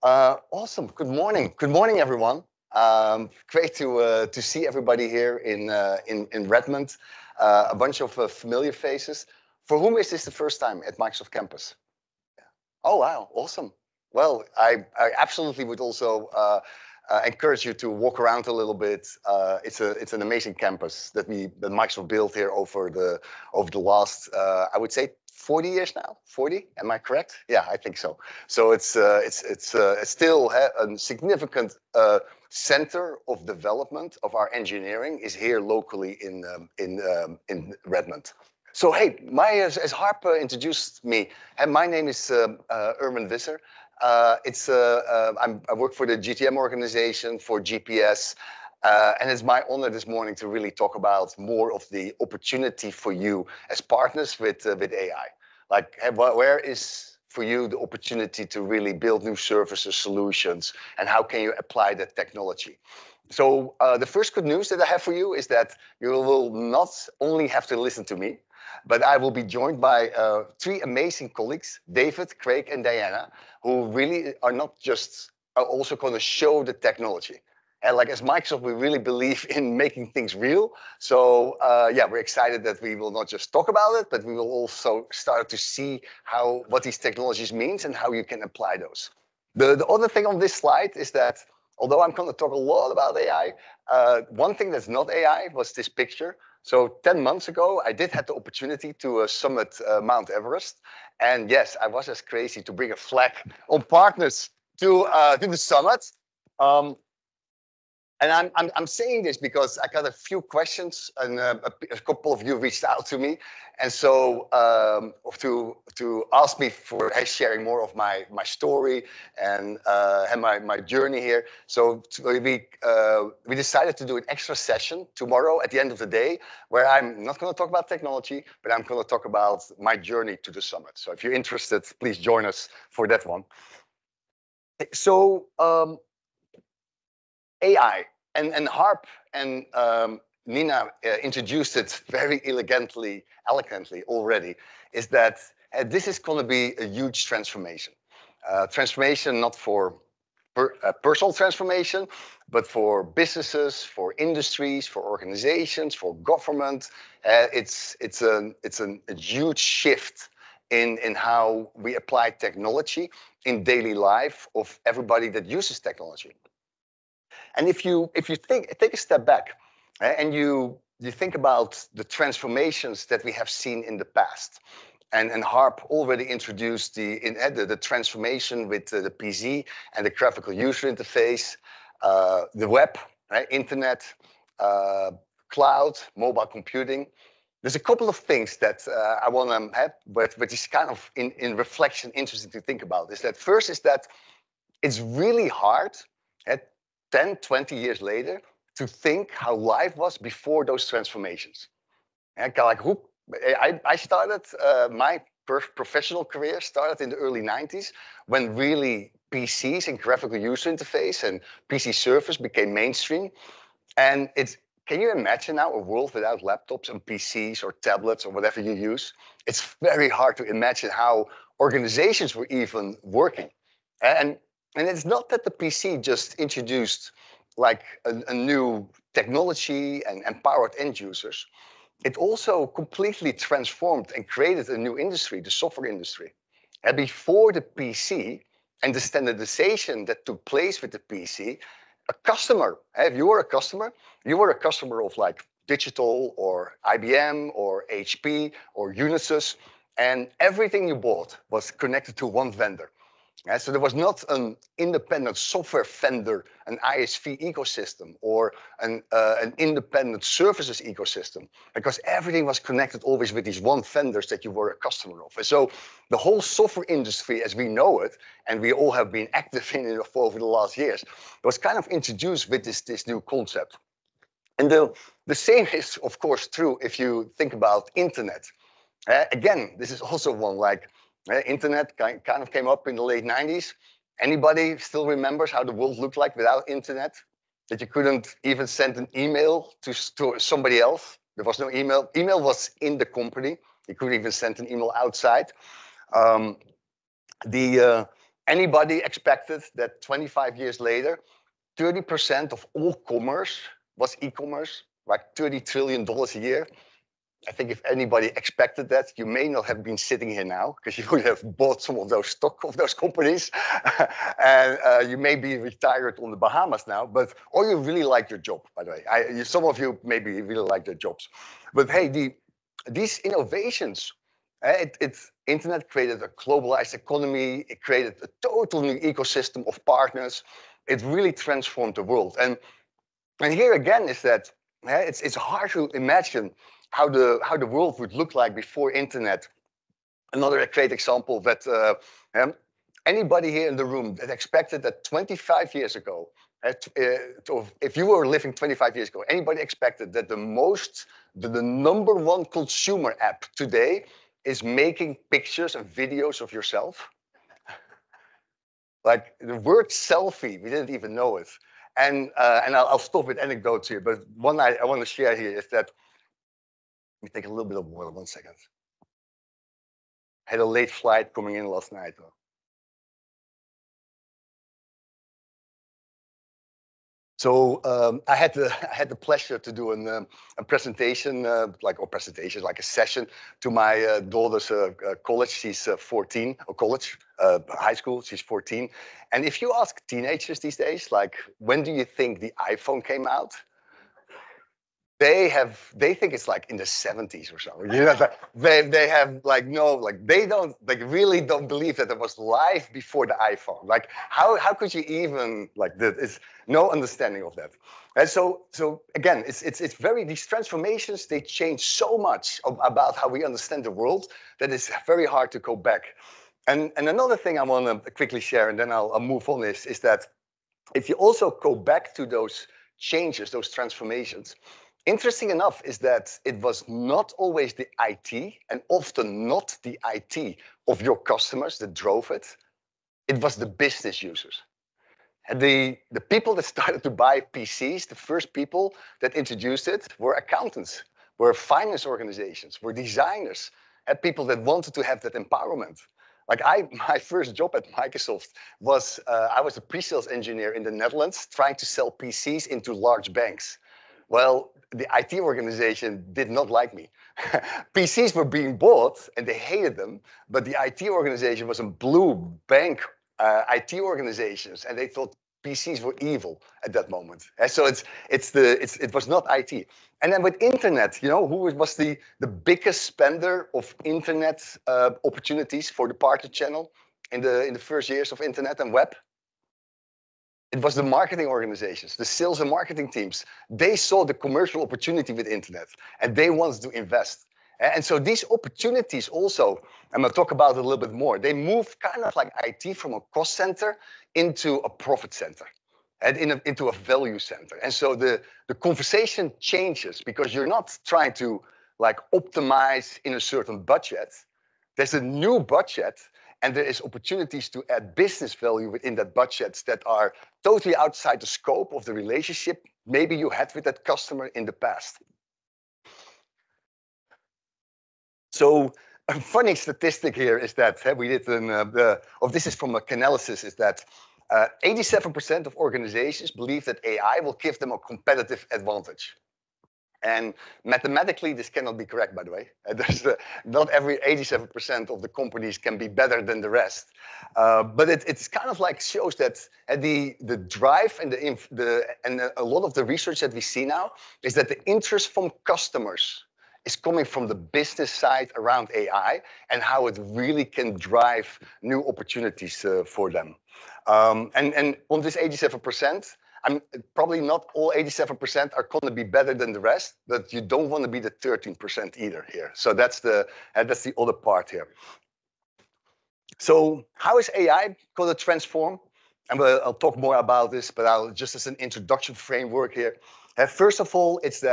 Awesome. Good morning. Good morning, everyone. Great to see everybody here in Redmond. A bunch of familiar faces. For whom is this the first time at Microsoft Campus? Oh, wow. Awesome. Well, I absolutely would also encourage you to walk around a little bit. It's an amazing campus that Microsoft built here over the last I would say 40 years now. 40? Am I correct? Yeah, I think so. So it's still a significant center of development of our engineering is here locally in Redmond. So hey, as Harp introduced me, my name is Erwin Visser. I work for the GTM organization for GPS, and it's my honor this morning to really talk about more of the opportunity for you as partners with AI. Like, where is for you the opportunity to really build new services, solutions, and how can you apply that technology? So the first good news that I have for you is that you will not only have to listen to me, but I will be joined by three amazing colleagues, David, Craig, and Diana, who really are not just also going to show the technology. And like as Microsoft, we really believe in making things real. So yeah, we're excited that we will not just talk about it, but we will also start to see what these technologies means and how you can apply those. The other thing on this slide is that although I'm going to talk a lot about AI, one thing that's not AI was this picture. So 10 months ago, I did have the opportunity to summit Mount Everest. And yes, I was as crazy to bring a flag on partners to the summit. And I'm saying this because I got a few questions and a couple of you reached out to me. And so to ask me for sharing more of my story and my journey here. So we decided to do an extra session tomorrow at the end of the day where I'm not going to talk about technology, but I'm going to talk about my journey to the summit. So if you're interested, please join us for that one. So AI and Harp and Nina introduced it very elegantly already, is that this is going to be a huge transformation. Transformation not for personal transformation, but for businesses, for industries, for organizations, for government. It's a huge shift in how we apply technology in daily life of everybody that uses technology. And if you take a step back and you think about the transformations that we have seen in the past, and Harp already introduced the transformation with the PC and the graphical user interface, the web, internet, cloud, mobile computing. There's a couple of things that I want to have, but is kind of in reflection interesting to think about. Is that first is that it's really hard 10, 20 years later, to think how life was before those transformations. And I started, my professional career started in the early 90s when really PCs and graphical user interface and PC Surface became mainstream. And can you imagine now a world without laptops and PCs or tablets or whatever you use? It's very hard to imagine how organizations were even working. And it's not that the PC just introduced like a new technology and empowered end users. It also completely transformed and created a new industry, the software industry. And before the PC and the standardization that took place with the PC, a customer, if you were a customer, you were a customer of like Digital or IBM or HP or Unisys, and everything you bought was connected to one vendor. So there was not an independent software vendor, an ISV ecosystem, or an independent services ecosystem, because everything was connected always with these one vendors that you were a customer of. And so the whole software industry as we know it, and we all have been active in it over the last years, was kind of introduced with this new concept. And the same is, of course, true if you think about internet. Again, this is also one like, internet kind of came up in the late 90s. Anybody still remembers how the world looked like without internet? That you couldn't even send an email to somebody else. There was no email. Email was in the company. You couldn't even send an email outside. Anybody expected that 25 years later, 30% of all commerce was e-commerce, like $30 trillion a year? I think if anybody expected that, you may not have been sitting here now because you would have bought some of those stock of those companies, and you may be retired on the Bahamas now. Or you really like your job, by the way. Some of you maybe really like their jobs, but hey, these innovations, internet created a globalized economy. It created a total new ecosystem of partners. It really transformed the world. And here again is that it's hard to imagine how the world would look like before internet. Another great example that anybody here in the room that expected that 25 years ago, if you were living 25 years ago, anybody expected that the number one consumer app today is making pictures and videos of yourself? Like the word selfie, we didn't even know it. And I'll stop with anecdotes here, but one I want to share here is that, let me take a little bit of water, 1 second. Had a late flight coming in last night though. So I had the pleasure to do a presentation, like a session to my daughter's college. She's 14, or college, high school. She's 14. And if you ask teenagers these days, like, when do you think the iPhone came out? They think it's like in the 70s or so. You know, they have like they really don't believe that there was life before the iPhone. Like how could you even it's no understanding of that. And so again, these transformations, they change so much about how we understand the world that it's very hard to go back. And another thing I want to quickly share, and then I'll move on, is that if you also go back to those changes, those transformations, interesting enough is that it was not always the IT, and often not the IT of your customers that drove it. It was the business users. And the people that started to buy PCs, the first people that introduced it were accountants, were finance organizations, were designers, and people that wanted to have that empowerment. Like my first job at Microsoft was, I was a pre-sales engineer in the Netherlands trying to sell PCs into large banks. Well, the IT organization did not like me. PCs were being bought and they hated them, but the IT organization was a blue bank IT organizations, and they thought PCs were evil at that moment. And so it was not IT. And then with internet, you know, who was the biggest spender of internet opportunities for the partner channel in the first years of internet and web? It was the marketing organizations, the sales and marketing teams. They saw the commercial opportunity with internet and they wanted to invest. And so these opportunities also, I'm going to talk about it a little bit more, they move kind of like IT from a cost center into a profit center and into a value center. And so the conversation changes because you're not trying to like optimize in a certain budget. There's a new budget. And there is opportunities to add business value within that budget that are totally outside the scope of the relationship maybe you had with that customer in the past. So a funny statistic here is that we did this is from a Canalys, is that 87% of organizations believe that AI will give them a competitive advantage. And mathematically, this cannot be correct, by the way. Not every 87% of the companies can be better than the rest. But it's kind of like shows that the drive and a lot of the research that we see now is that the interest from customers is coming from the business side around AI and how it really can drive new opportunities for them. And on this 87%, probably not all 87% are going to be better than the rest, but you don't want to be the 13% either here. So that's the other part here. So how is AI going to transform? And I'll talk more about this, but just as an introduction framework here. First of all, it's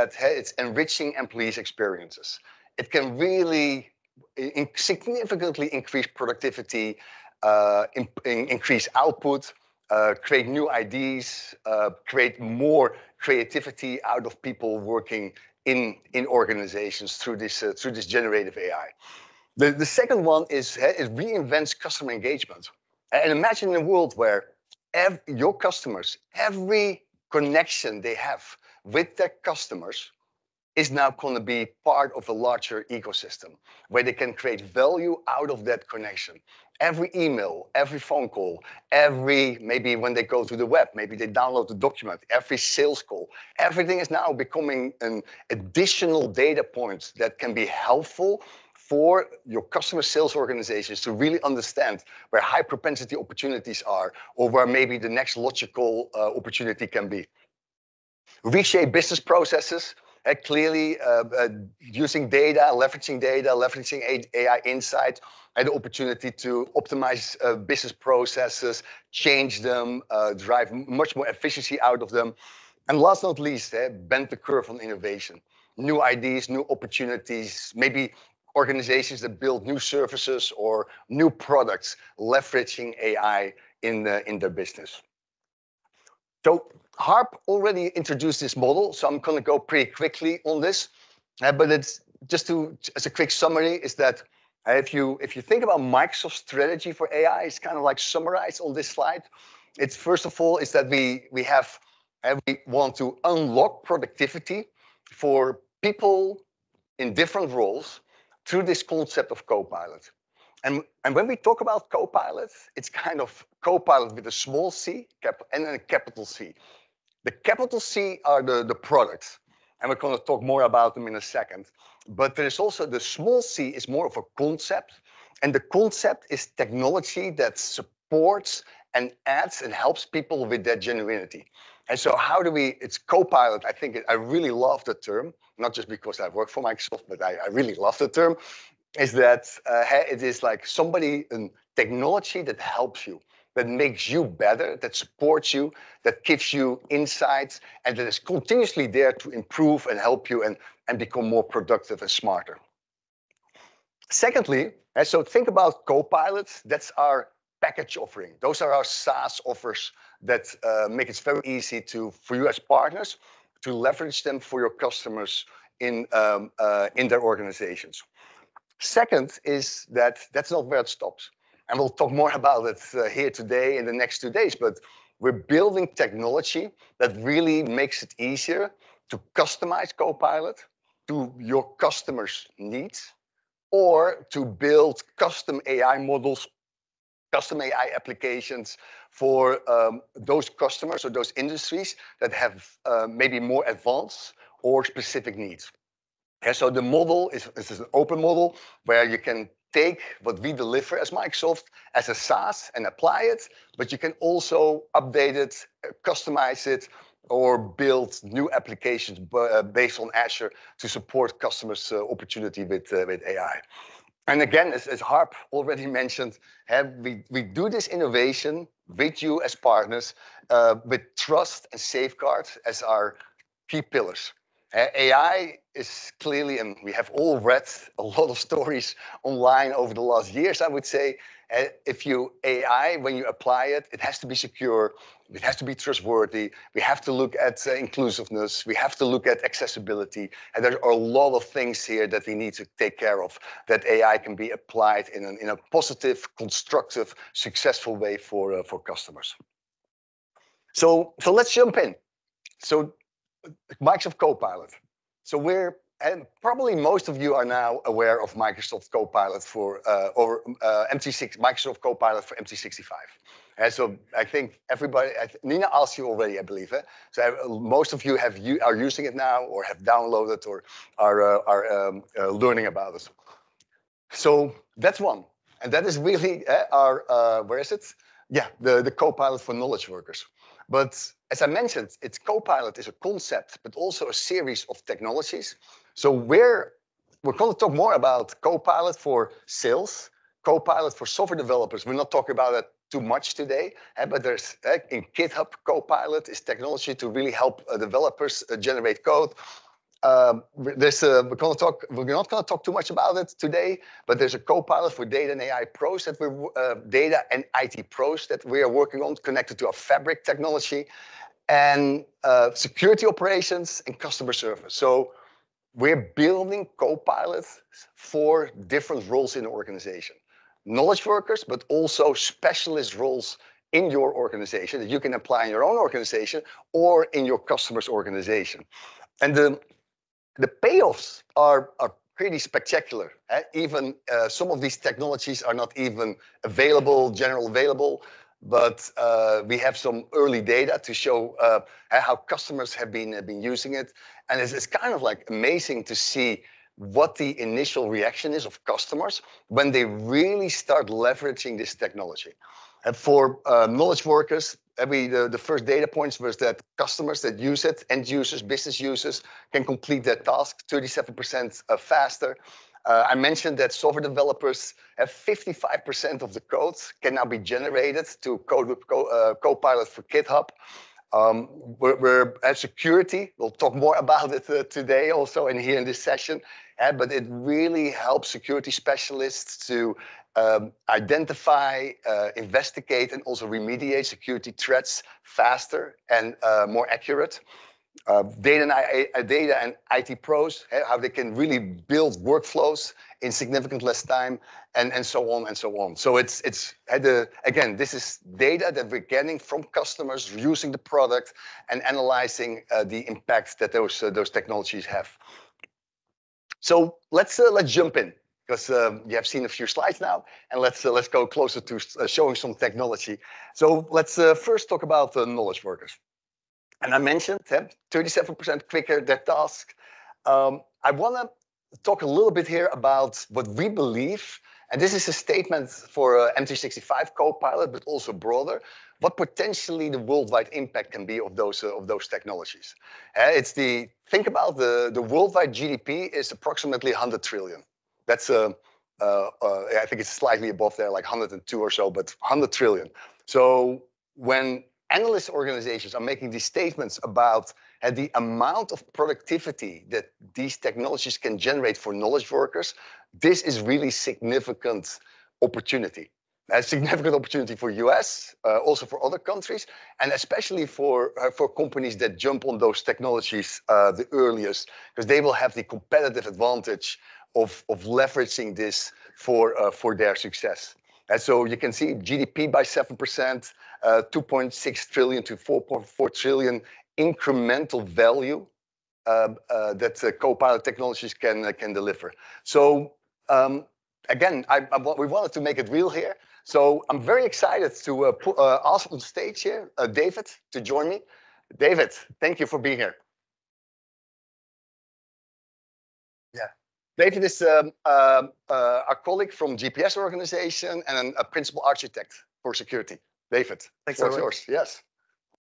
enriching employees' experiences. It can really significantly increase productivity, increase output, create new ideas, create more creativity out of people working in organizations through this generative AI. The second one is it reinvents customer engagement. And imagine a world where your customers, every connection they have with their customers is now going to be part of a larger ecosystem where they can create value out of that connection. Every email, every phone call, maybe when they go to the web, maybe they download the document, every sales call, everything is now becoming an additional data point that can be helpful for your customer sales organizations to really understand where high propensity opportunities are or where maybe the next logical opportunity can be. Reshape business processes, clearly using data, leveraging AI insight, and the opportunity to optimize business processes, change them, drive much more efficiency out of them. And last but not least, bend the curve on innovation. New ideas, new opportunities, maybe organizations that build new services or new products, leveraging AI in their business. So Harp already introduced this model, so I'm going to go pretty quickly on this. But it's just as a quick summary, is that if you think about Microsoft's strategy for AI, it's kind of like summarized on this slide. It's first of all is that we want to unlock productivity for people in different roles through this concept of Copilot. And when we talk about Copilot, it's kind of Copilot with a small c and then a capital C. The capital C are the products, and we're going to talk more about them in a second. But there is also the small c is more of a concept, and the concept is technology that supports and adds and helps people with that genuinity. And so it's Copilot, I really love the term, not just because I work for Microsoft, but I really love the term, is that it is like a technology that helps you, that makes you better, that supports you, that gives you insights, and that is continuously there to improve and help you and become more productive and smarter. Secondly, so think about Copilot, that's our package offering. Those are our SaaS offers that make it very easy for you as partners to leverage them for your customers in their organizations. Second is that's not where it stops. And we'll talk more about it here today in the next 2 days, but we're building technology that really makes it easier to customize Copilot to your customers' needs or to build custom AI models, custom AI applications for those customers or those industries that have maybe more advanced or specific needs. And so the model is an open model where you can take what we deliver as Microsoft as a SaaS and apply it, but you can also update it, customize it, or build new applications based on Azure to support customers' opportunity with AI. And again, as Harp already mentioned, we do this innovation with you as partners with trust and safeguards as our key pillars. AI is clearly, and we have all read a lot of stories online over the last years, I would say, AI, when you apply it, it has to be secure, it has to be trustworthy, we have to look at inclusiveness, we have to look at accessibility, and there are a lot of things here that we need to take care of, that AI can be applied in a positive, constructive, successful way for customers. So let's jump in. So Microsoft Copilot. So and probably most of you are now aware of Microsoft Copilot Microsoft Copilot for M365. And so I think everybody, Nina asked you already, I believe. So most of you are using it now or have downloaded or are learning about it. So that's one. And that is really our, where is it? Yeah, the Copilot for knowledge workers. But as I mentioned, Copilot is a concept, but also a series of technologies. So we're going to talk more about Copilot for sales, Copilot for software developers. We're not talking about it too much today, but there's in GitHub, Copilot is technology to really help developers generate code. We're not going to talk too much about it today, but there's a Copilot for data and AI pros data and IT pros that we are working on, connected to our Fabric technology, and security operations and customer service. So we're building Copilots for different roles in the organization. knowledge workers, but also specialist roles in your organization that you can apply in your own organization or in your customer's organization. And the payoffs are pretty spectacular. Even some of these technologies are not even available, general available, but we have some early data to show how customers have been using it. And it's kind of like amazing to see what the initial reaction is of customers when they really start leveraging this technology. And for knowledge workers, the first data points was that customers that use it, end users, business users, can complete their task 37% faster. I mentioned that software developers have 55% of the code can now be generated to code with Copilot for GitHub. We're at security. We'll talk more about it today also here in this session. But it really helps security specialists to identify, investigate, and also remediate security threats faster and more accurate. Data and IT pros, how they can really build workflows in significant less time, and so on and so on. So again, this is data that we're getting from customers using the product and analyzing the impact that those technologies have. So let's jump in, because you have seen a few slides now, and let's go closer to showing some technology. So let's first talk about knowledge workers. And I mentioned 37% quicker their task. I want to talk a little bit here about what we believe, and this is a statement for M365 Copilot, but also broader, what potentially the worldwide impact can be of those technologies. Think about the worldwide GDP is approximately 100 trillion. That's I think it's slightly above there, like 102 or so, but 100 trillion. So when analyst organizations are making these statements about the amount of productivity that these technologies can generate for knowledge workers, this is really significant opportunity. A significant opportunity for US, also for other countries, and especially for companies that jump on those technologies the earliest, because they will have the competitive advantage of leveraging this for their success. And so you can see GDP by 7%, 2.6 trillion to 4.4 trillion incremental value that Copilot technologies can deliver. So again, we wanted to make it real here. So I'm very excited to ask on stage here David to join me. David, thank you for being here. Yeah. David is a colleague from GPS organization and a principal architect for security. David, thanks, Erwin. Yours. Yes.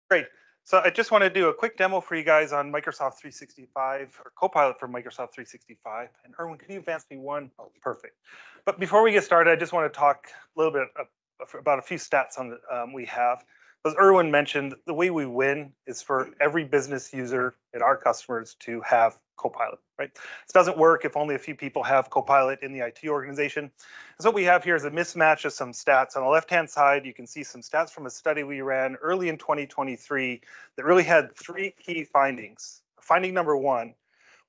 Great. So I just want to do a quick demo for you guys on Microsoft 365 or Copilot for Microsoft 365. And Erwin, can you advance me one? Oh, perfect. But before we get started, I just want to talk a little bit about a few stats on we have. As Erwin mentioned, the way we win is for every business user and our customers to have Copilot, right? This doesn't work if only a few people have Copilot in the IT organization. So what we have here is a mismatch of some stats. On the left-hand side, you can see some stats from a study we ran early in 2023 that really had three key findings. Finding number one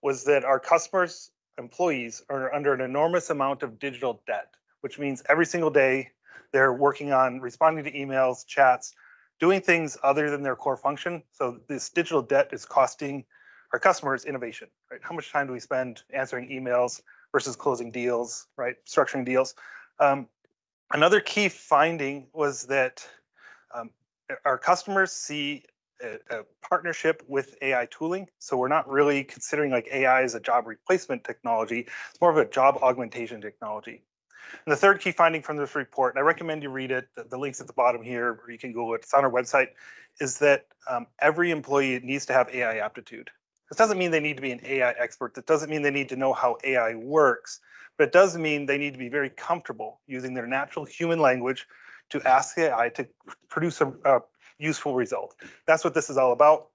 was that our customers' employees are under an enormous amount of digital debt, which means every single day they're working on responding to emails, chats, doing things other than their core function. So this digital debt is costing our customers innovation, right? How much time do we spend answering emails versus closing deals, right? Structuring deals. Another key finding was that our customers see a partnership with AI tooling. So we're not really considering like AI as a job replacement technology. It's more of a job augmentation technology. And the third key finding from this report, and I recommend you read it, the link's at the bottom here, or you can Google it, it's on our website, is that every employee needs to have AI aptitude. This doesn't mean they need to be an AI expert. That doesn't mean they need to know how AI works, but it does mean they need to be very comfortable using their natural human language to ask the AI to produce a useful result. That's what this is all about.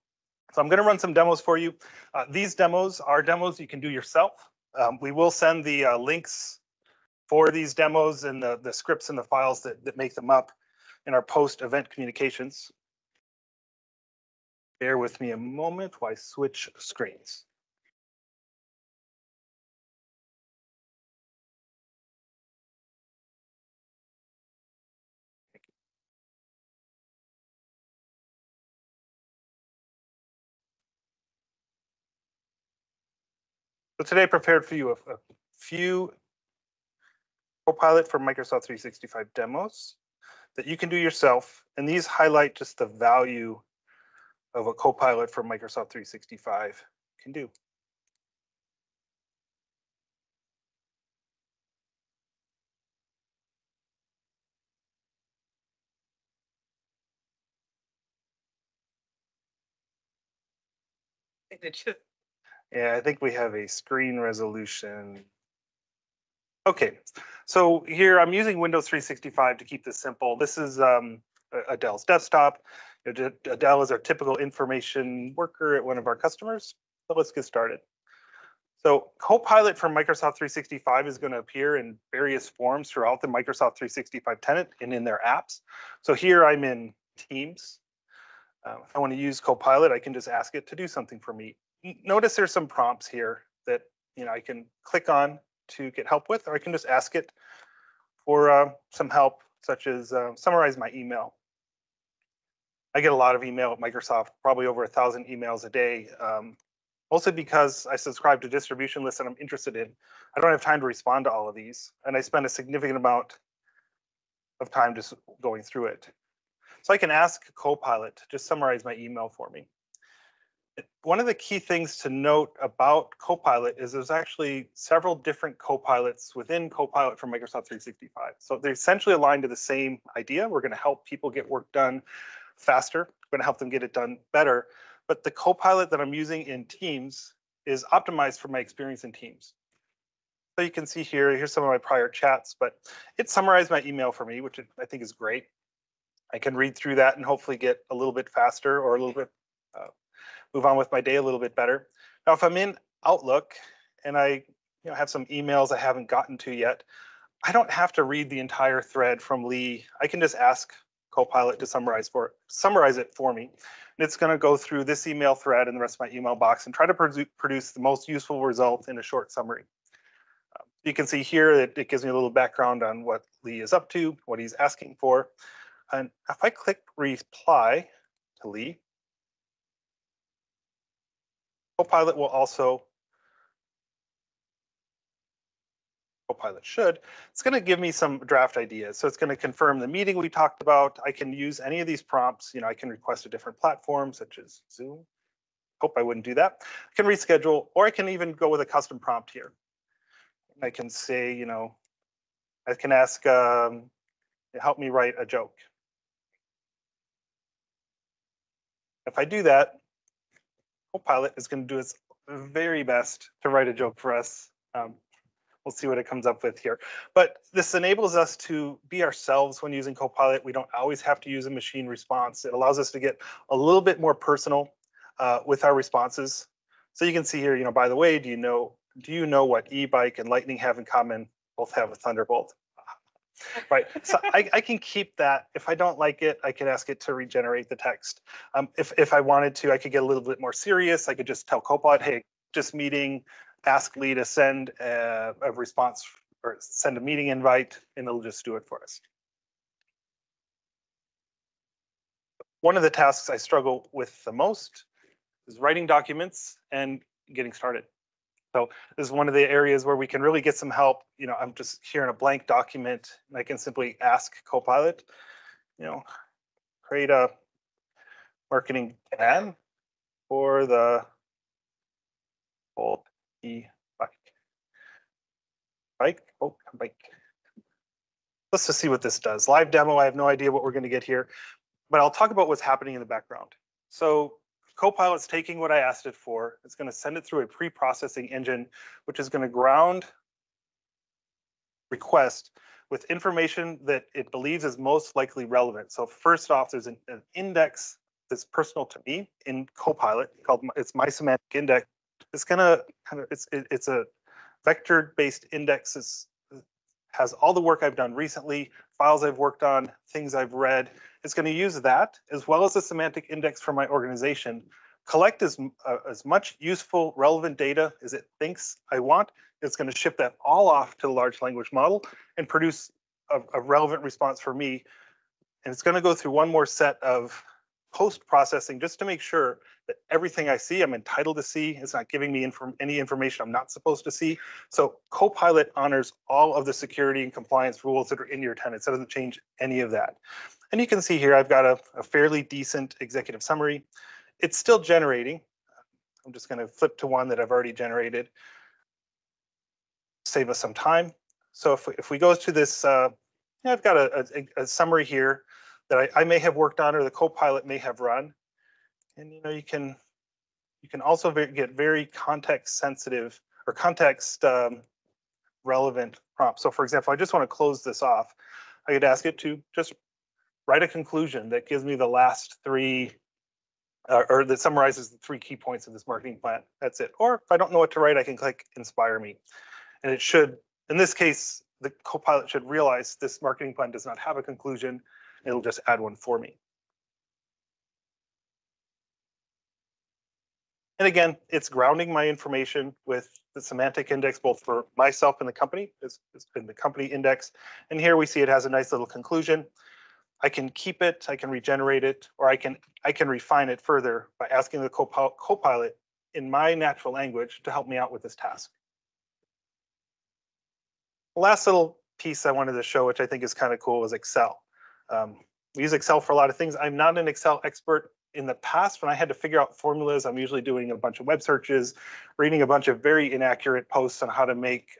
So I'm going to run some demos for you. These demos are demos you can do yourself. We will send the links for these demos and the scripts and the files that make them up in our post-event communications. Bear with me a moment while I switch screens. So today I prepared for you a few Copilot for Microsoft 365 demos that you can do yourself. And these highlight just the value of a Copilot for Microsoft 365 can do. Yeah, I think we have a screen resolution. Okay, so here I'm using Windows 365 to keep this simple. This is Adele's desktop. Adele is our typical information worker at one of our customers. So let's get started. So Copilot for Microsoft 365 is going to appear in various forms throughout the Microsoft 365 tenant and in their apps. So here I'm in Teams. If I want to use Copilot, I can just ask it to do something for me. Notice there's some prompts here that I can click on to get help with, or I can just ask it for some help, such as summarize my email. I get a lot of email at Microsoft, probably over 1,000 emails a day, mostly because I subscribe to distribution lists that I'm interested in. I don't have time to respond to all of these, and I spend a significant amount of time just going through it. So I can ask Copilot to just summarize my email for me. One of the key things to note about Copilot is there's actually several different Copilots within Copilot for Microsoft 365. So they're essentially aligned to the same idea. We're going to help people get work done faster. We're going to help them get it done better. But the Copilot that I'm using in Teams is optimized for my experience in Teams. So you can see here's some of my prior chats, but it summarized my email for me, which I think is great. I can read through that and hopefully get a little bit faster or a little bit move on with my day a little bit better. Now, if I'm in Outlook and I have some emails I haven't gotten to yet, I don't have to read the entire thread from Lee. I can just ask Copilot to summarize it for me. And it's going to go through this email thread and the rest of my email box and try to produce the most useful result in a short summary. You can see here that it gives me a little background on what Lee is up to, what he's asking for. And if I click reply to Lee, Copilot will also, Copilot should, it's going to give me some draft ideas. So it's going to confirm the meeting we talked about. I can use any of these prompts. I can request a different platform such as Zoom. Hope I wouldn't do that. I can reschedule, or I can even go with a custom prompt here. I can say, I can ask, help me write a joke. If I do that, Copilot is going to do its very best to write a joke for us. We'll see what it comes up with here. But this enables us to be ourselves when using Copilot. We don't always have to use a machine response. It allows us to get a little bit more personal with our responses. So you can see here, by the way, do you know what e-bike and Lightning have in common? Both have a Thunderbolt. Right, so I can keep that. If I don't like it, I could ask it to regenerate the text. If I wanted to, I could get a little bit more serious. I could just tell Copilot, hey, just meeting, ask Lee to send a response or send a meeting invite, and it'll just do it for us. One of the tasks I struggle with the most is writing documents and getting started. So this is one of the areas where we can really get some help. I'm just here in a blank document, and I can simply ask Copilot, create a marketing plan for the whole e-bike. Bike. Let's just see what this does. Live demo, I have no idea what we're going to get here, but I'll talk about what's happening in the background. So Copilot's taking what I asked it for. It's going to send it through a pre-processing engine, which is going to ground request with information that it believes is most likely relevant. So first off, there's an index that's personal to me in Copilot called it's my semantic index. It's gonna it's a vector-based index. It has all the work I've done recently, files I've worked on, things I've read. It's going to use that as well as a semantic index for my organization, collect as much useful, relevant data as it thinks I want. It's going to ship that all off to the large language model and produce a relevant response for me. And it's going to go through one more set of post-processing just to make sure that everything I see, I'm entitled to see. It's not giving me any information I'm not supposed to see. So Copilot honors all of the security and compliance rules that are in your tenants. It doesn't change any of that. And you can see here, I've got a fairly decent executive summary. It's still generating. I'm just going to flip to one that I've already generated. Save us some time. So if we go to this, I've got a summary here that I may have worked on or the Copilot may have run. And you can also get very context sensitive or context relevant prompts. So for example, I just want to close this off. I could ask it to just write a conclusion that gives me the last three or that summarizes the 3 key points of this marketing plan. That's it. Or if I don't know what to write, I can click Inspire Me. And it should, in this case, the Copilot should realize this marketing plan does not have a conclusion. It'll just add one for me. And again, it's grounding my information with the semantic index, both for myself and the company. It's been the company index. And here we see it has a nice little conclusion. I can keep it, I can regenerate it, or I can refine it further by asking the Copilot in my natural language to help me out with this task. The last little piece I wanted to show, which I think is kind of cool, is Excel. We use Excel for a lot of things. I'm not an Excel expert. In the past, when I had to figure out formulas, I'm usually doing a bunch of web searches, reading a bunch of very inaccurate posts on how to make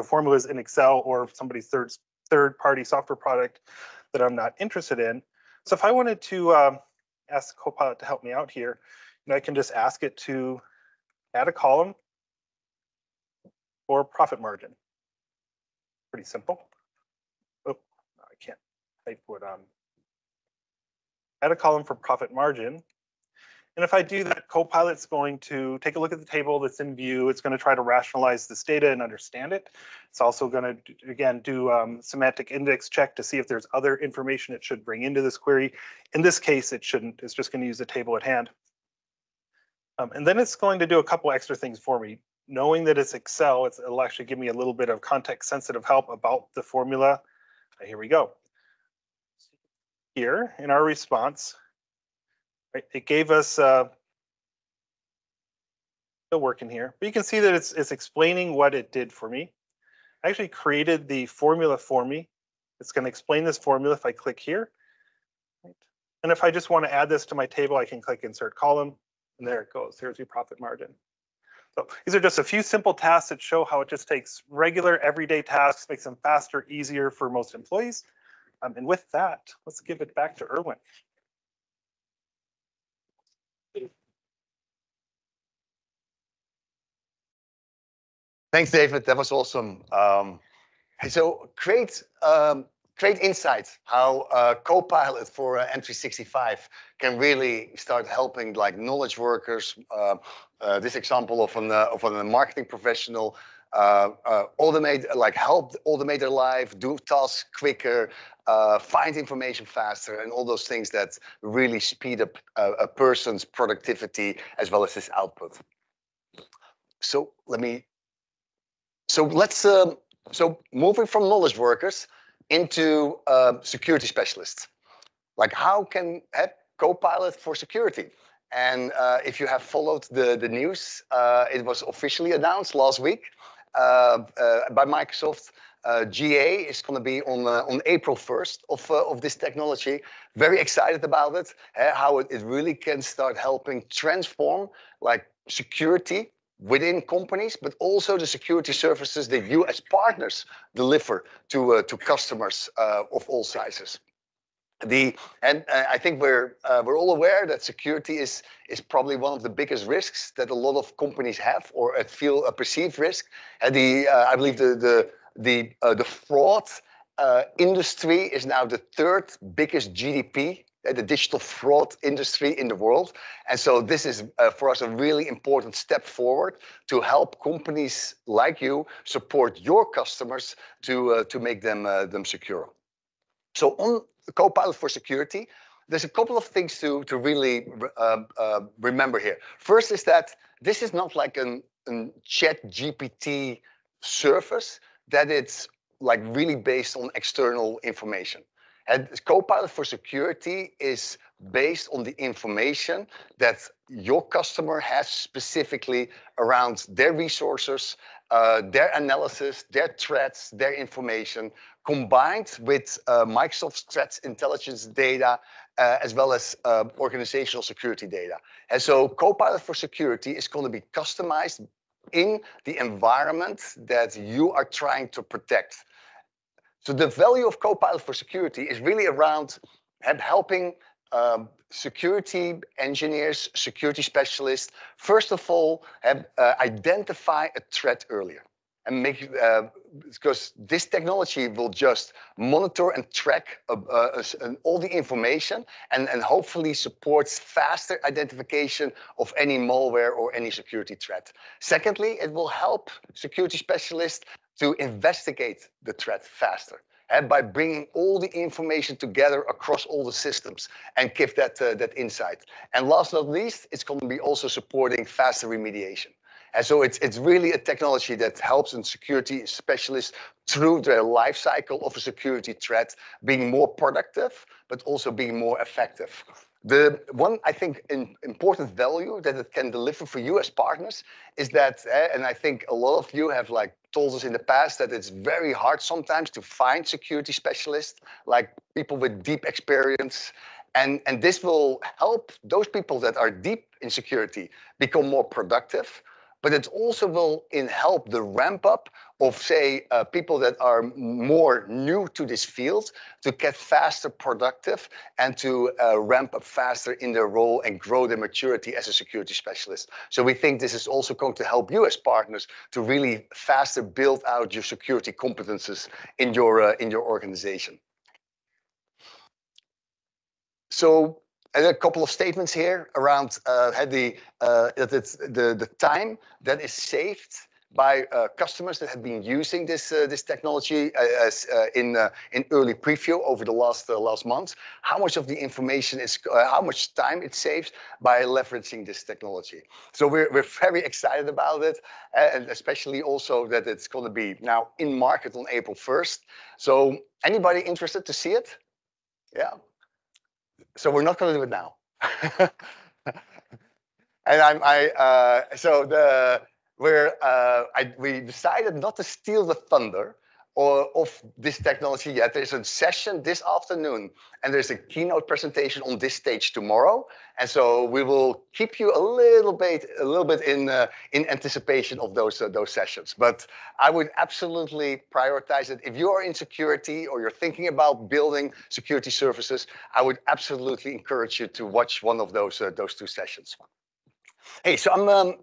formulas in Excel or somebody's third-party software product that I'm not interested in. So if I wanted to ask Copilot to help me out here, I can just ask it to add a column for profit margin. Pretty simple. Oh, I can't type what add a column for profit margin. And if I do that, Copilot's going to take a look at the table that's in view. It's going to try to rationalize this data and understand it. It's also going to, again, do semantic index check to see if there's other information it should bring into this query. In this case, it shouldn't. It's just going to use the table at hand. And then it's going to do a couple extra things for me. Knowing that it's Excel, it'll actually give me a little bit of context-sensitive help about the formula. Here we go. Here in our response, right, it gave us still working here, but you can see that it's explaining what it did for me. I actually created the formula for me. It's going to explain this formula if I click here. Right. And if I just want to add this to my table, I can click Insert Column, and there it goes. Here's your profit margin. So these are just a few simple tasks that show how it just takes regular everyday tasks, makes them faster, easier for most employees. And with that, let's give it back to Erwin. Thanks, David. That was awesome. So great insight how Copilot for N365 can really start helping like knowledge workers. This example of a marketing professional. Help automate their life, do tasks quicker, find information faster, and all those things that really speed up a person's productivity as well as his output. So moving from knowledge workers into security specialists. Like how can Copilot for security? And if you have followed the news, it was officially announced last week by Microsoft. GA is going to be on April 1st of this technology. Very excited about it. How it really can start helping transform like security within companies, but also the security services that you as partners deliver to customers of all sizes. I think we're all aware that security is probably one of the biggest risks that a lot of companies have or feel a perceived risk. And I believe the fraud industry is now the 3rd biggest GDP, the digital fraud industry in the world. And so this is for us a really important step forward to help companies like you support your customers to make them secure. So on Copilot for security, there's a couple of things to really remember here. First is that this is not like a ChatGPT service, that it's like really based on external information. And Copilot for Security is based on the information that your customer has specifically around their resources, their analysis, their threats, their information, combined with Microsoft's threat intelligence data, as well as organizational security data. And so Copilot for Security is going to be customized in the environment that you are trying to protect. So the value of Copilot for Security is really around helping security engineers, security specialists, first of all, identify a threat earlier. And make because this technology will just monitor and track all the information and hopefully supports faster identification of any malware or any security threat. Secondly, it will help security specialists to investigate the threat faster. And by bringing all the information together across all the systems and give that insight. And last but not least, it's going to be also supporting faster remediation. And so it's really a technology that helps a security specialist through the life cycle of a security threat, being more productive, but also being more effective. The one, I think, important value that it can deliver for you as partners is that, and I think a lot of you have told us in the past that it's very hard sometimes to find security specialists, like people with deep experience. And this will help those people that are deep in security become more productive. But it also will help the ramp up of, say, people that are more new to this field to get faster productive and to ramp up faster in their role and grow their maturity as a security specialist. So we think this is also going to help you as partners to really faster build out your security competences in your organization. So a couple of statements here around the time that is saved by customers that have been using this technology in early preview over the last months. How much of the information is, how much time it saves by leveraging this technology. So we're very excited about it, and especially also that it's going to be now in market on April 1st. So anybody interested to see it? Yeah. So we're not going to do it now. And we decided not to steal the thunder of this technology yet. There's a session this afternoon, and there's a keynote presentation on this stage tomorrow. And so we will keep you a little bit in anticipation of those sessions. But I would absolutely prioritize it. If you are in security or you're thinking about building security services, I would absolutely encourage you to watch one of those two sessions. Hey, so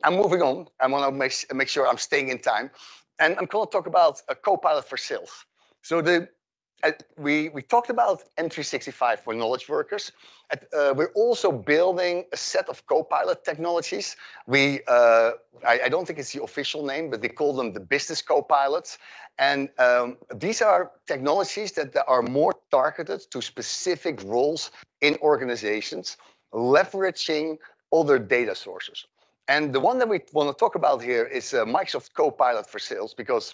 I'm moving on. I want to make sure I'm staying in time. And I'm going to talk about a Copilot for sales. So we talked about M365 for knowledge workers. We're also building a set of Copilot technologies. I don't think it's the official name, but they call them the business Copilots. And these are technologies that are more targeted to specific roles in organizations, leveraging other data sources. And the one that we want to talk about here is Microsoft Copilot for Sales, because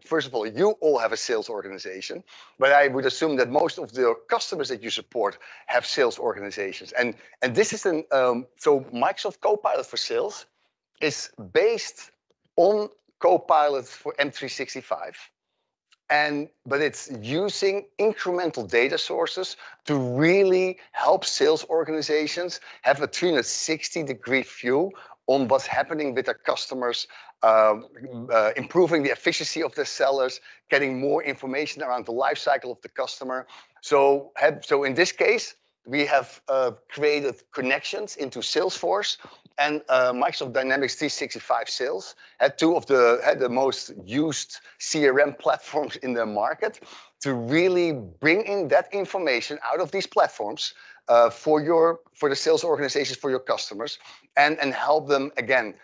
first of all, you all have a sales organization, but I would assume that most of the customers that you support have sales organizations. And this is so Microsoft Copilot for Sales is based on Copilot for M365. But it's using incremental data sources to really help sales organizations have a 360-degree view on what's happening with their customers, improving the efficiency of their sellers, getting more information around the life cycle of the customer. So in this case, we have created connections into Salesforce and Microsoft Dynamics 365 Sales, two of the most used CRM platforms in the market, to really bring in that information out of these platforms for the sales organizations, for your customers, and help them, again,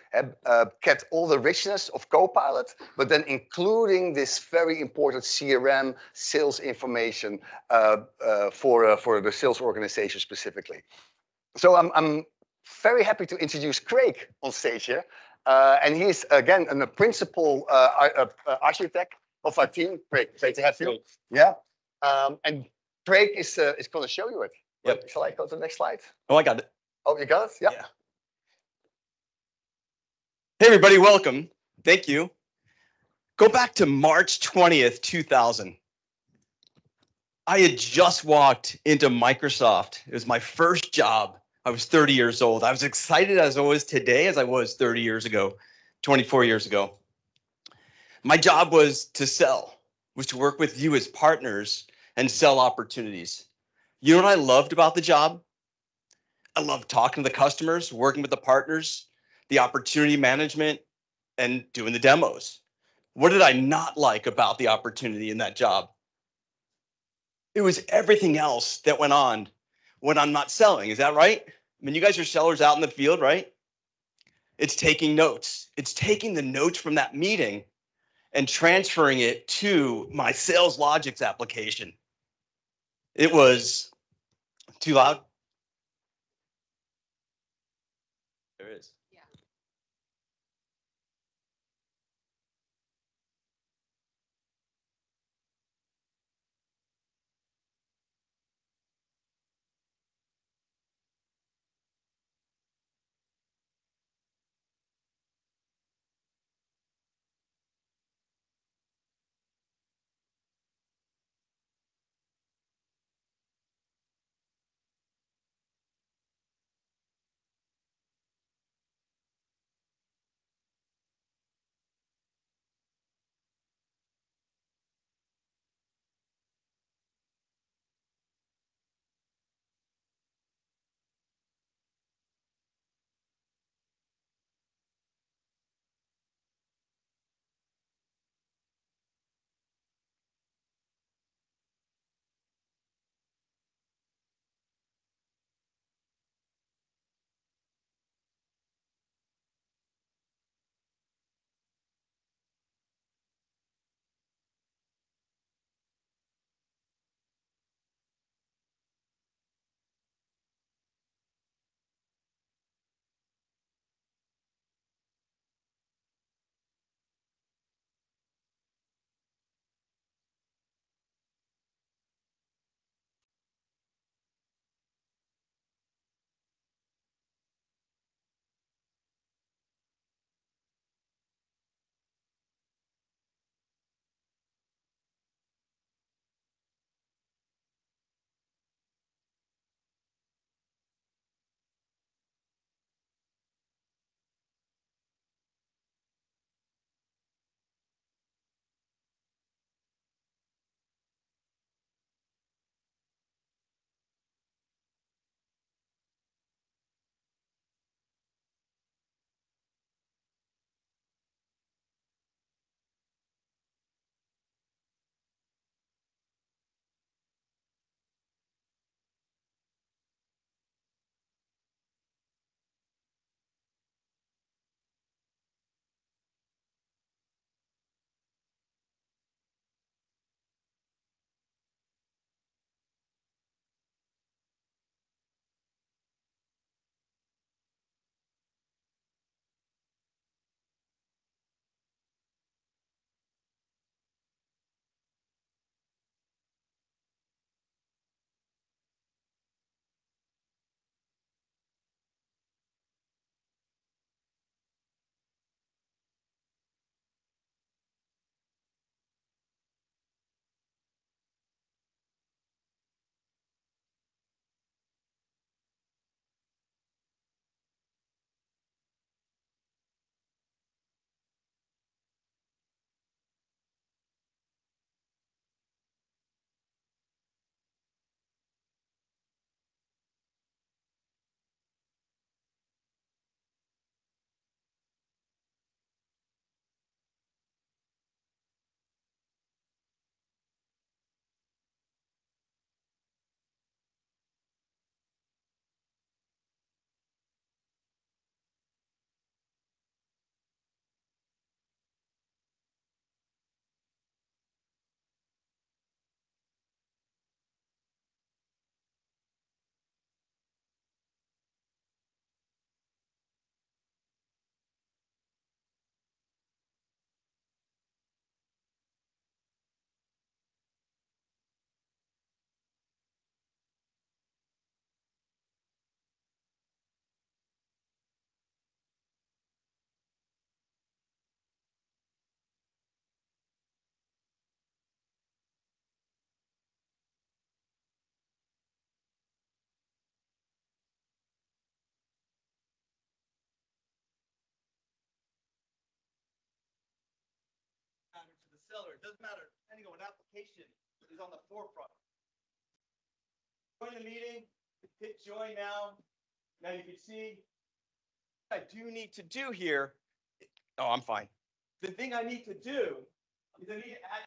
get all the richness of Copilot, but then including this very important CRM sales information for the sales organization specifically. So I'm very happy to introduce Craig on stage here. And he's, again, a principal architect of our team. Craig, great to have you. Yeah. And Craig is going to show you it. Yep. Shall I go to the next slide? Oh, I got it. Oh, you got it? Yep. Yeah. Hey, everybody, welcome. Thank you. Go back to March 20th, 2000. I had just walked into Microsoft. It was my first job. I was 30 years old. I was excited as I was today as I was 30 years ago, 24 years ago. My job was to sell, was to work with you as partners and sell opportunities. You know what I loved about the job? I loved talking to the customers, working with the partners, the opportunity management, and doing the demos. What did I not like about the opportunity in that job? It was everything else that went on when I'm not selling. Is that right? I mean, you guys are sellers out in the field, right? It's taking notes. It's taking the notes from that meeting and transferring it to my sales logics application. It was too loud. There is. Yeah. seller, it doesn't matter, depending on what application is on the forefront. Join the meeting, hit join now. Now you can see what I do need to do here. Oh, I'm fine. The thing I need to do is I need to add.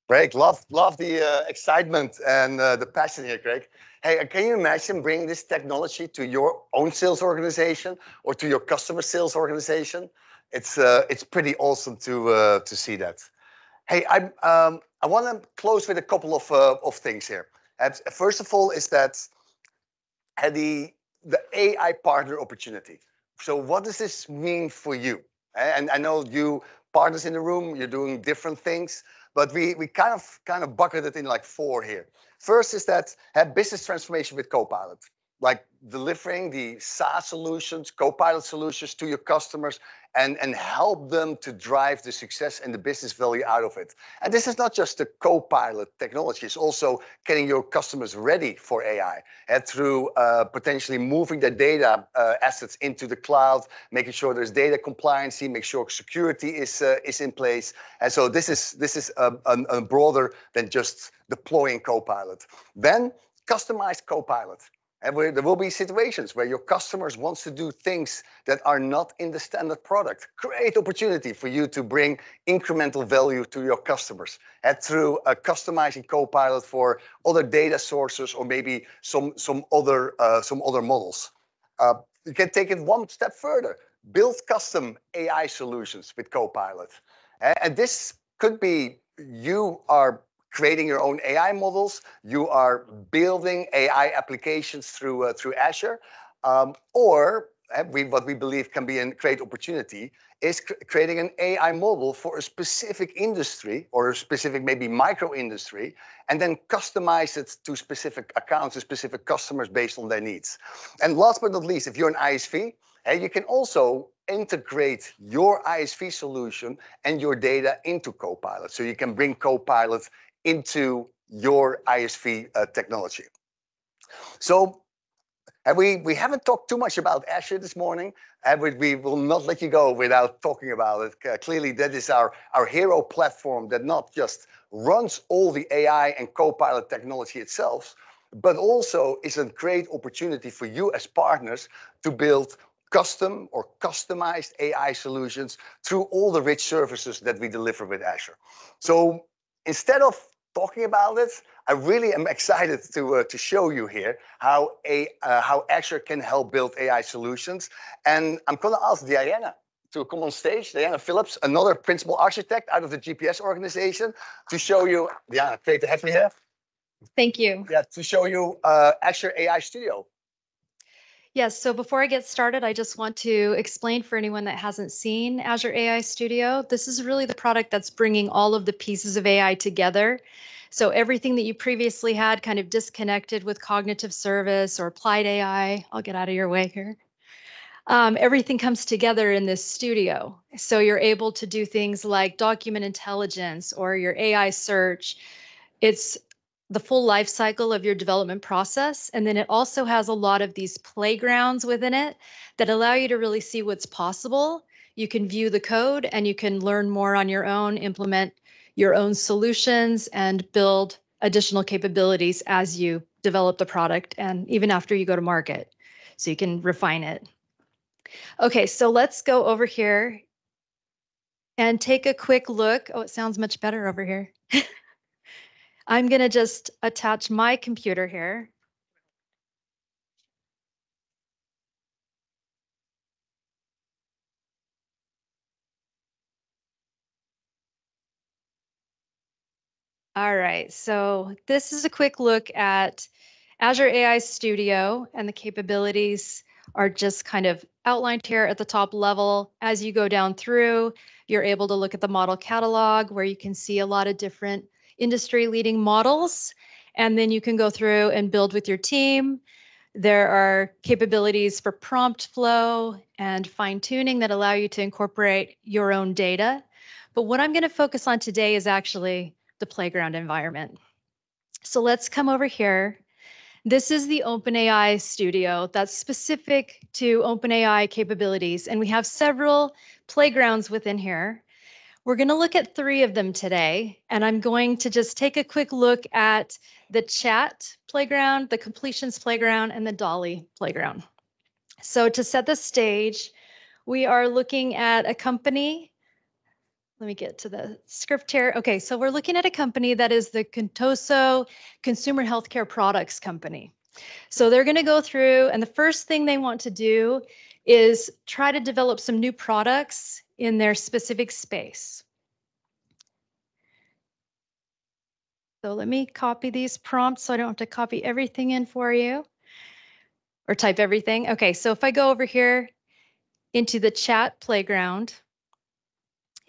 Greg, love the excitement and the passion here, Greg. Hey, can you imagine bringing this technology to your own sales organization or to your customer sales organization? It's pretty awesome to see that. Hey, I want to close with a couple of things here. And first of all, is that the AI partner opportunity. So, what does this mean for you? And I know you partners in the room, you're doing different things, but we kind of bucket it in like 4 here. First is that have business transformation with Copilot, like delivering the SaaS solutions, Copilot solutions to your customers and help them to drive the success and the business value out of it. And this is not just the Copilot technology, it's also getting your customers ready for AI and through potentially moving their data assets into the cloud, making sure there's data compliancy, make sure security is in place. And so this is broader than just deploying Copilot. Then customized Copilot. And there will be situations where your customers want to do things that are not in the standard product. Great opportunity for you to bring incremental value to your customers and through customizing Copilot for other data sources or maybe some other models. You can take it one step further. Build custom AI solutions with Copilot. And this could be you are creating your own AI models, you are building AI applications through Azure, or what we believe can be a great opportunity is creating an AI model for a specific industry or a specific maybe micro industry, and then customize it to specific accounts and specific customers based on their needs. And last but not least, if you're an ISV, you can also integrate your ISV solution and your data into Copilot. So you can bring Copilot into your ISV technology. So we haven't talked too much about Azure this morning, and we will not let you go without talking about it. Clearly, that is our hero platform that not just runs all the AI and Copilot technology itself, but also is a great opportunity for you as partners to build custom or customized AI solutions through all the rich services that we deliver with Azure. So instead of talking about it, I really am excited to show you here how Azure can help build AI solutions. And I'm going to ask Diana to come on stage, Diana Phillips, another principal architect out of the GPS organization, to show you, Diana, great to have you here. Thank you. Yeah, to show you Azure AI Studio. Yes, so before I get started, I just want to explain for anyone that hasn't seen Azure AI Studio, this is really the product that's bringing all of the pieces of AI together. So everything that you previously had kind of disconnected with cognitive service or applied AI, I'll get out of your way here. Everything comes together in this studio. So you're able to do things like document intelligence or your AI search. It's the full life cycle of your development process. And then it also has a lot of these playgrounds within it that allow you to really see what's possible. You can view the code and you can learn more on your own, implement your own solutions, and build additional capabilities as you develop the product and even after you go to market. So you can refine it. Okay, so let's go over here and take a quick look. Oh, it sounds much better over here. I'm going to just attach my computer here. All right, so this is a quick look at Azure AI Studio, and the capabilities are just kind of outlined here at the top level. As you go down through, you're able to look at the model catalog where you can see a lot of different industry-leading models, and then you can go through and build with your team. There are capabilities for prompt flow and fine-tuning that allow you to incorporate your own data. But what I'm going to focus on today is actually the playground environment. So let's come over here. This is the OpenAI Studio that's specific to OpenAI capabilities, and we have several playgrounds within here. We're going to look at 3 of them today, and I'm going to just take a quick look at the chat playground, the completions playground, and the Dolly playground. So to set the stage, we are looking at a company. Let me get to the script here. Okay, so we're looking at a company that is the Contoso Consumer Healthcare Products Company. So they're going to go through, and the first thing they want to do is try to develop some new products in their specific space. So let me copy these prompts so I don't have to copy everything in for you or type everything. Okay, so if I go over here into the chat playground,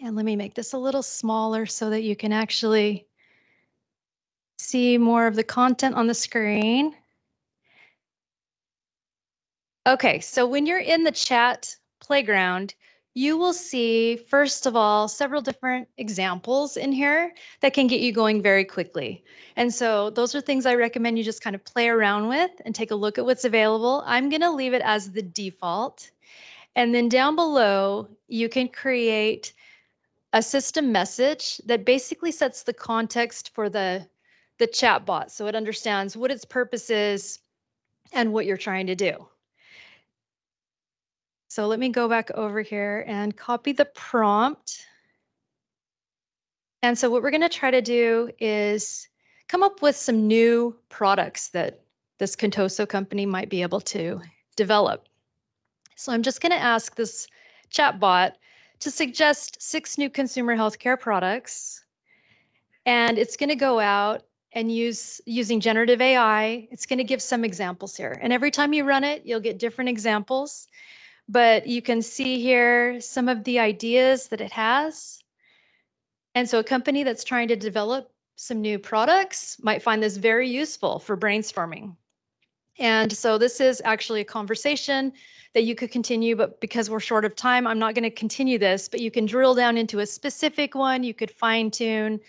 And let me make this a little smaller so that you can actually see more of the content on the screen. Okay, so when you're in the chat playground, you will see, first of all, several different examples in here that can get you going very quickly. And so those are things I recommend you just kind of play around with and take a look at what's available. I'm going to leave it as the default. And then down below, you can create a system message that basically sets the context for the chat bot, so it understands what its purpose is and what you're trying to do. So let me go back over here and copy the prompt. And so what we're going to try to do is come up with some new products that this Contoso company might be able to develop. So I'm just going to ask this chatbot to suggest 6 new consumer healthcare products. And it's going to go out and using generative AI, it's going to give some examples here. And every time you run it, you'll get different examples. But you can see here some of the ideas that it has. And so a company that's trying to develop some new products might find this very useful for brainstorming. And so this is actually a conversation that you could continue, but because we're short of time, I'm not going to continue this, but you can drill down into a specific one. You could fine tune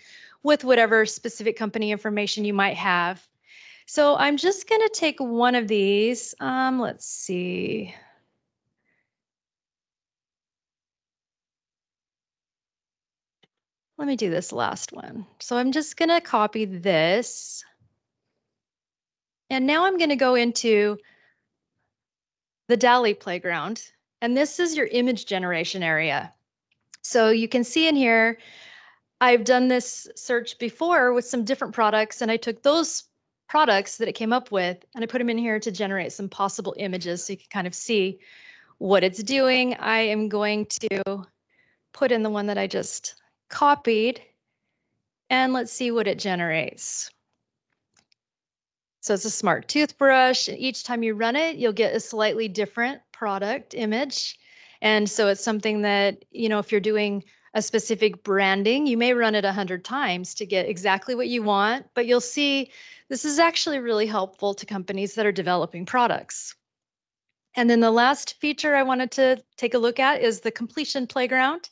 with whatever specific company information you might have. So I'm just going to take one of these. Let's see. Let me do this last one. So I'm just going to copy this. And now I'm going to go into the DALL-E playground. And this is your image generation area. So you can see in here, I've done this search before with some different products, and I took those products that it came up with, and I put them in here to generate some possible images so you can kind of see what it's doing. I am going to put in the one that I just copied, and let's see what it generates. So it's a smart toothbrush. Each time you run it, you'll get a slightly different product image. And so it's something that, you know, if you're doing a specific branding, you may run it 100 times to get exactly what you want, but you'll see this is actually really helpful to companies that are developing products. And then the last feature I wanted to take a look at is the completion playground.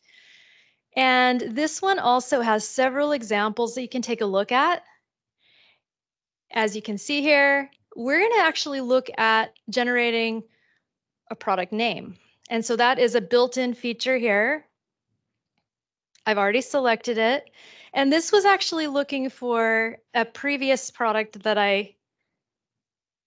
And this one also has several examples that you can take a look at. As you can see here, we're going to actually look at generating a product name. And so that is a built-in feature here. I've already selected it. And this was actually looking for a previous product that I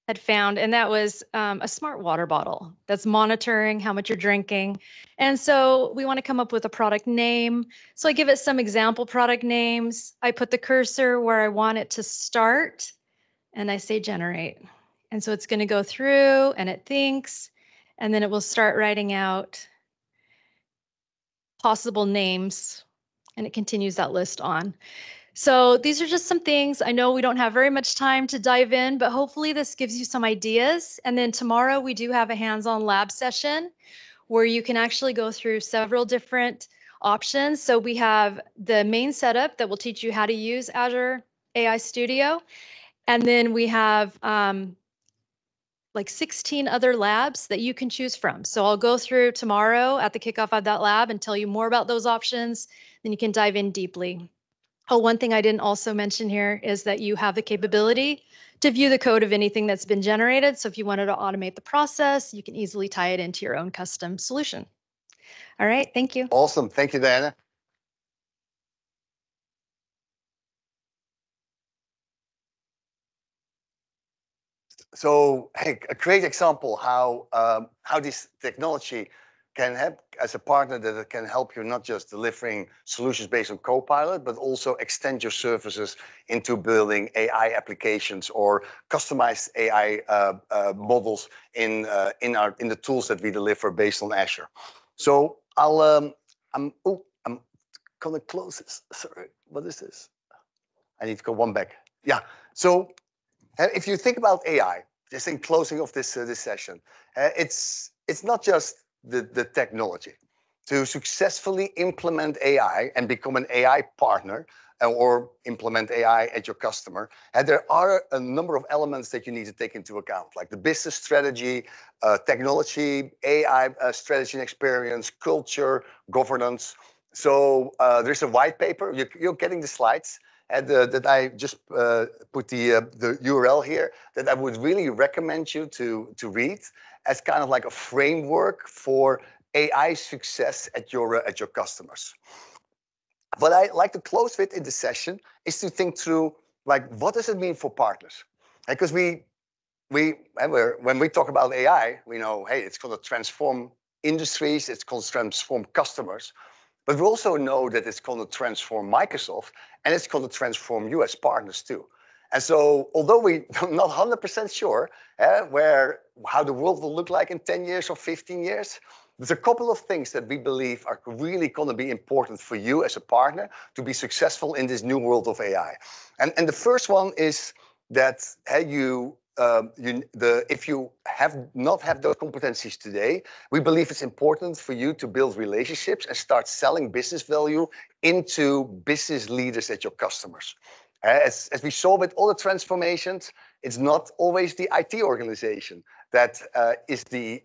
had found, and that was a smart water bottle that's monitoring how much you're drinking. And so we want to come up with a product name. So I give it some example product names. I put the cursor where I want it to start, and I say generate. And so it's going to go through and it thinks, and then it will start writing out possible names, and it continues that list on. So these are just some things. I know we don't have very much time to dive in, but hopefully this gives you some ideas. And then tomorrow we do have a hands-on lab session where you can actually go through several different options. So we have the main setup that will teach you how to use Azure AI Studio. And then we have like 16 other labs that you can choose from. So I'll go through tomorrow at the kickoff of that lab and tell you more about those options. Then you can dive in deeply. Oh, one thing I didn't also mention here is that you have the capability to view the code of anything that's been generated. So if you wanted to automate the process, you can easily tie it into your own custom solution. All right, thank you. Awesome. Thank you, Diana. So, hey, a great example how this technology can help as a partner, that it can help you not just delivering solutions based on Copilot, but also extend your services into building AI applications or customized AI models in the tools that we deliver based on Azure. So I'm gonna close this. Sorry, what is this? I need to go one back. Yeah. So if you think about AI, just in closing of this session, it's not just the technology. to successfully implement AI and become an AI partner or implement AI at your customer, and there are a number of elements that you need to take into account, like the business strategy, technology, AI strategy and experience, culture, governance. So there's a white paper. You're getting the slides, and that I just put the URL here, that I would really recommend you to read as kind of like a framework for AI success at your customers. What I like to close with in this session is to think through, like, what does it mean for partners? Because when we talk about AI, we know, hey, it's going to transform industries, it's going to transform customers, but we also know that it's going to transform Microsoft and it's going to transform you as partners too. And so, although we're not 100% sure how the world will look like in 10 years or 15 years, there's a couple of things that we believe are really going to be important for you as a partner to be successful in this new world of AI. And the first one is that if you not have those competencies today, we believe it's important for you to build relationships and start selling business value into business leaders at your customers. As we saw with all the transformations, it's not always the IT organization that is the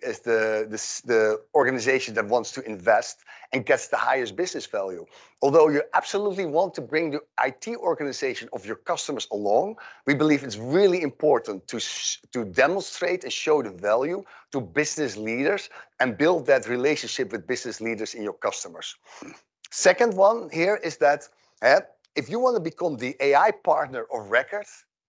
organization that wants to invest and gets the highest business value. Although you absolutely want to bring the IT organization of your customers along, we believe it's really important to demonstrate and show the value to business leaders and build that relationship with business leaders in your customers. Second one here is that if you want to become the AI partner of record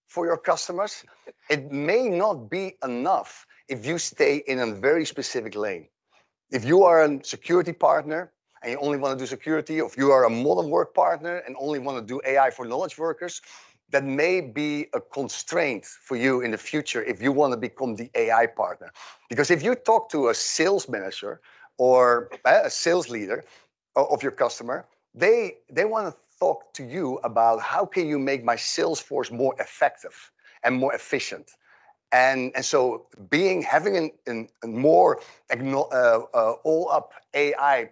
for your customers, it may not be enough if you stay in a very specific lane. If you are a security partner and you only want to do security, or if you are a modern work partner and only want to do AI for knowledge workers, that may be a constraint for you in the future if you want to become the AI partner. Because if you talk to a sales manager or a sales leader of your customer, they want to talk to you about how can you make my sales force more effective and more efficient. And so having a more all-up AI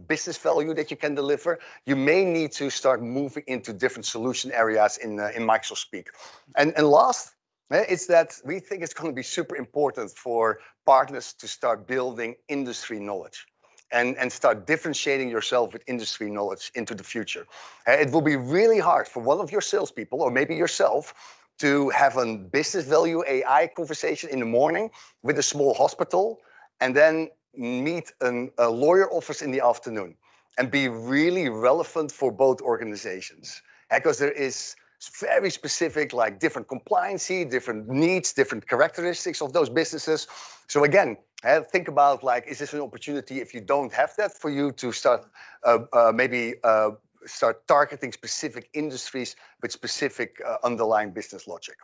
business value that you can deliver, you may need to start moving into different solution areas in Microsoft speak. And last, it's that we think it's going to be super important for partners to start building industry knowledge and start differentiating yourself with industry knowledge into the future. It will be really hard for one of your salespeople, or maybe yourself, to have a business value AI conversation in the morning with a small hospital and then meet a lawyer office in the afternoon and be really relevant for both organizations. Because there is very specific, like different compliancy, different needs, different characteristics of those businesses. So again, think about, like, is this an opportunity, if you don't have that, for you to start start targeting specific industries with specific underlying business logic.